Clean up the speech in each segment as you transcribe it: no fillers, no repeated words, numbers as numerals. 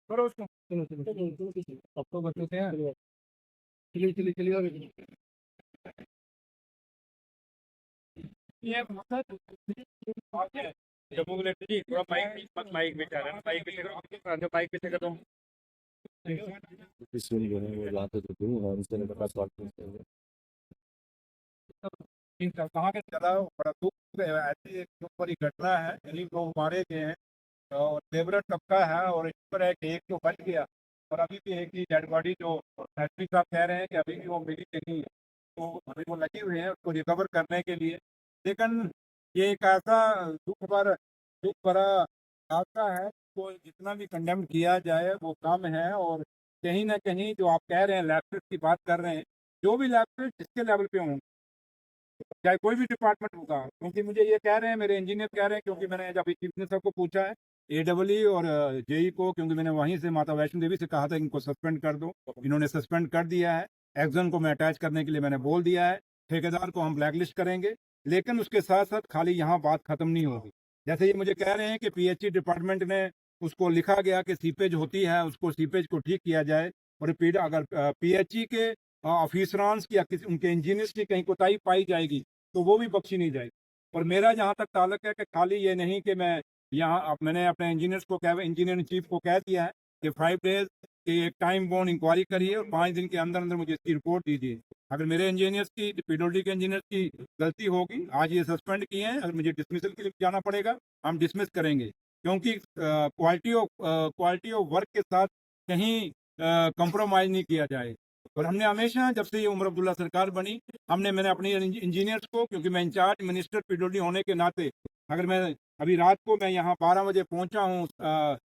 करो उसको, चलो चलो आपको बताते हैं। चलिए चलिए चलिए, ये जम्मू कलेक्टर जी थोड़ा माइक माइक में जा रहा है, माइक पीछे करो, जो माइक पीछे कर दो। इसमें जो है वो लाते तो क्यों और इससे मेरे पास बात नहीं है। इनका कहाँ के चला बड़ा दुख है, ऐसी एक दुख भरी घटना है, गरीब लोग मारे गए हैं और लेबरर तबका है और इस पर है कि एक तो बच गया और अभी भी एक ही डेड बॉडी जो एसपी साहब कह रहे हैं कि अभी भी वो मिली नहीं है, तो अभी वो लगे हुए हैं उसको रिकवर करने के लिए। लेकिन ये एक ऐसा दुख भरा हादसा है, तो जितना भी कंडेम किया जाए वो कम है। और कहीं ना कहीं जो आप कह रहे हैं लैपटॉप की बात कर रहे हैं, जो भी लैपटॉप जिसके लेवल पे हों, चाहे कोई भी डिपार्टमेंट होगा, क्योंकि मुझे ये कह रहे हैं मेरे इंजीनियर कह रहे हैं, क्योंकि मैंने जब चीफ मिनिस्टर को पूछा है AEE और जेई को, क्योंकि मैंने वहीं से माता वैष्णो देवी से कहा था इनको सस्पेंड कर दो, इन्होंने सस्पेंड कर दिया है। एक्जन को मैं अटैच करने के लिए मैंने बोल दिया है, ठेकेदार को हम ब्लैकलिस्ट करेंगे। लेकिन उसके साथ साथ खाली यहाँ बात खत्म नहीं होगी। जैसे ये मुझे कह रहे हैं कि PHE डिपार्टमेंट ने उसको लिखा गया कि सीपेज होती है, उसको सीपेज को ठीक किया जाए, और अगर PHE के ऑफिसरांस की या किसी उनके इंजीनियर्स की कहीं कोताही पाई जाएगी तो वो भी बख्शी नहीं जाएगी। और मेरा जहाँ तक ताल्लुक है कि खाली ये नहीं कि मैं यहाँ, मैंने अपने इंजीनियर्स को इंजीनियर इन चीफ को कह दिया है कि 5 डेज की एक टाइम बोन इंक्वायरी करिए और 5 दिन के अंदर अंदर मुझे इसकी रिपोर्ट दीजिए। अगर मेरे इंजीनियर्स की, PWD के इंजीनियर्स की गलती होगी, आज ये सस्पेंड किए हैं, अगर मुझे डिसमिसल के लिए जाना पड़ेगा हम डिसमिस करेंगे, क्योंकि क्वालिटी ऑफ वर्क के साथ कहीं कंप्रोमाइज नहीं किया जाए। और हमने हमेशा जब से ये उमर अब्दुल्ला सरकार बनी, मैंने अपने इंजीनियर्स को, क्योंकि मैं इंचार्ज मिनिस्टर PWD होने के नाते, अगर मैं अभी रात को मैं यहाँ 12 बजे पहुँचा हूँ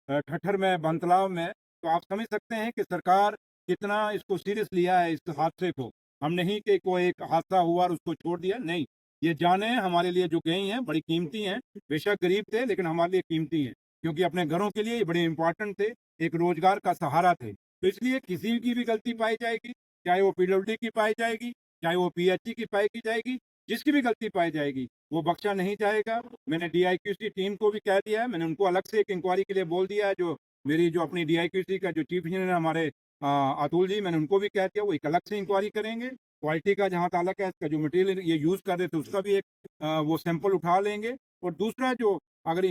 ठट्ठर में, बंतलाव में, तो आप समझ सकते हैं कि सरकार कितना इसको सीरियस लिया है इस हादसे को। हम नहीं कि कोई एक हादसा हुआ और उसको छोड़ दिया, नहीं, ये जाने हमारे लिए जो गई हैं बड़ी कीमती हैं। बेशक गरीब थे लेकिन हमारे लिए कीमती हैं, क्योंकि अपने घरों के लिए ये बड़े इंपॉर्टेंट थे, एक रोजगार का सहारा थे। तो इसलिए किसी की भी गलती पाई जाएगी, चाहे वो PWD की पाई जाएगी, चाहे वो PHE की पाई की जाएगी, जिसकी भी गलती पाई जाएगी वो बख्शा नहीं जाएगा। मैंने DIQC टीम को भी कह दिया है, मैंने उनको अलग से एक इंक्वायरी के लिए बोल दिया है। जो अपनी DIQC का जो चीफ इंजीनियर हमारे अतुल जी, मैंने उनको भी कह दिया, वो एक अलग से इंक्वायरी करेंगे। क्वालिटी का जहाँ ताल्लुक है, इसका जो मटेरियल ये यूज़ कर रहे थे उसका भी एक वो सैंपल उठा लेंगे। और दूसरा, जो अगर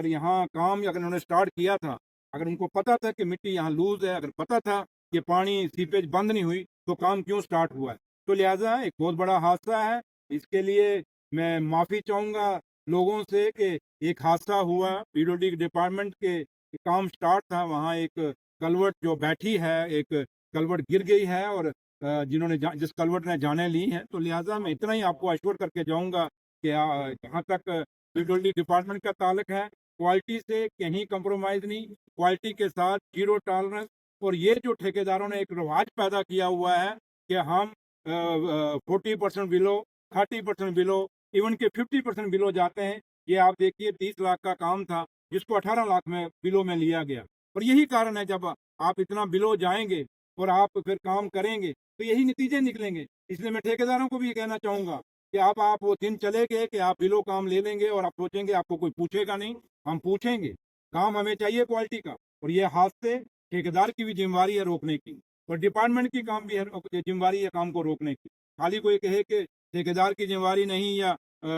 यहाँ काम अगर उन्होंने स्टार्ट किया था, अगर उनको पता था कि मिट्टी यहाँ लूज है, अगर पता था कि पानी सीपेज बंद नहीं हुई, तो काम क्यों स्टार्ट हुआ है? तो लिहाजा एक बहुत बड़ा हादसा है। इसके लिए मैं माफ़ी चाहूँगा लोगों से कि एक हादसा हुआ, PWD डिपार्टमेंट के काम स्टार्ट था, वहाँ एक कलवट जो बैठी है, एक कलवट गिर गई है, और जिस कलवट ने जाने ली हैं, तो लिहाजा मैं इतना ही आपको अश्योर करके जाऊँगा कि जहाँ तक PWD डिपार्टमेंट का ताल्लुक है, क्वालिटी से कहीं कंप्रोमाइज़ नहीं, क्वालिटी के साथ जीरो टॉलरेंस। और ये जो ठेकेदारों ने एक रिवाज पैदा किया हुआ है कि हम 40% बिलो, 30% बिलो, इवन के 50% बिलो जाते हैं। ये आप देखिए 30 लाख का काम था जिसको 18 लाख में बिलो में लिया गया। और यही कारण है, जब आप इतना बिलो जाएंगे और आप फिर काम करेंगे तो यही नतीजे निकलेंगे। इसलिए मैं ठेकेदारों को भी ये कहना चाहूँगा कि आप वो दिन चले गए कि आप बिलो काम ले लेंगे और आप सोचेंगे आपको कोई पूछेगा नहीं। हम पूछेंगे, काम हमें चाहिए क्वालिटी का। और ये हादसे ठेकेदार की भी जिम्मेवारी है रोकने की, और डिपार्टमेंट की काम भी है, जिम्मेवारी है काम को रोकने की। खाली कोई कहे कि ठेकेदार की जिम्मेवारी नहीं या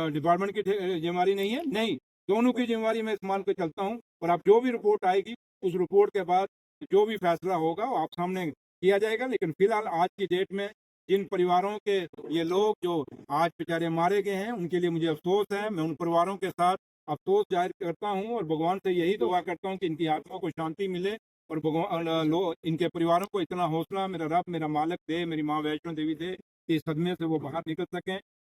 डिपार्टमेंट की जिम्मेवारी नहीं है, नहीं, दोनों की जिम्मेवारी मैं इस मान पे चलता हूँ। और अब जो भी रिपोर्ट आएगी, उस रिपोर्ट के बाद जो भी फैसला होगा वो आप सामने किया जाएगा। लेकिन फिलहाल आज की डेट में जिन परिवारों के ये लोग जो आज बेचारे मारे गए हैं, उनके लिए मुझे अफसोस है। मैं उन परिवारों के साथ अफसोस जाहिर करता हूँ और भगवान से यही दुआ करता हूँ कि इनकी आत्मा को शांति मिले, और भगवान इनके परिवारों को इतना हौसला मेरा रब, मेरा मालिक दे, मेरी माँ वैष्णो देवी दे कि इस सदमे से वो बाहर निकल सकें।